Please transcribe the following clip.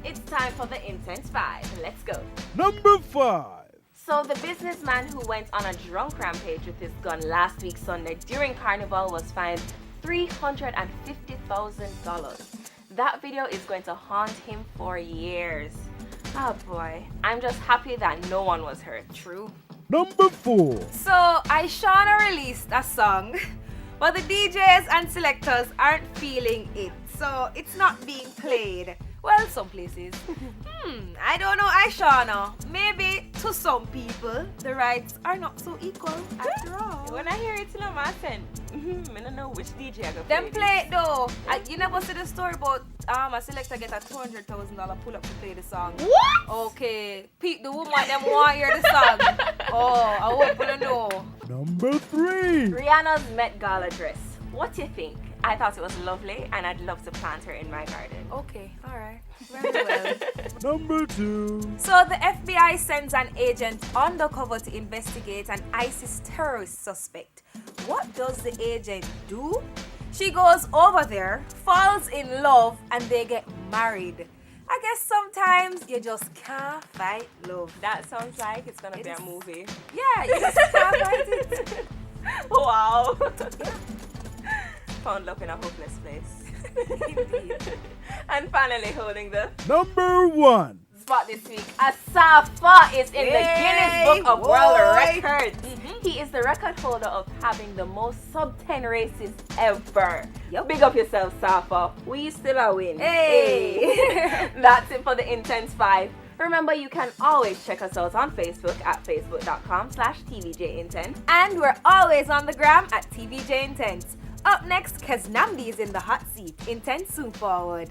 It's time for the Intense 5. Let's go. Number 5. So the businessman who went on a drunk rampage with his gun last week Sunday during Carnival was fined $350,000. That video is going to haunt him for years. Oh boy, I'm just happy that no one was hurt. True. Number 4. So, Shauna released a song, but the DJs and selectors aren't feeling it. So, it's not being played. Well, some places. I don't know, Shauna. Maybe to some people, the rights are not so equal after all. When I hear it in a massen, I don't know which DJ I go Them play it though. You never see the story about a selector get a $200,000 pull up to play the song. What? Okay, Pete, the woman them want to hear the song. Oh, I hope you know. Number 3. Rihanna's Met Gala dress. What do you think? I thought it was lovely and I'd love to plant her in my garden. Okay, alright. Very well. Number 2. So the FBI sends an agent undercover to investigate an ISIS terrorist suspect. What does the agent do? She goes over there, falls in love, and they get married. I guess sometimes you just can't fight love. That sounds like it's gonna be a movie. Yeah, you just can't fight it. Wow. Yeah. Found love in a hopeless place. Indeed. And finally holding the Number 1. spot this week, Asafa is in the Yay, Guinness Book of World boy. Records. He is the record holder of having the most sub-10 races ever. Yep. Big up yourself, Safa. We still a win. Hey. That's it for the Intense 5. Remember, you can always check us out on Facebook at facebook.com/TVJIntense. And we're always on the gram at TVJ Intense. Up next, Keznamdi is in the hot seat. Intense soon forward.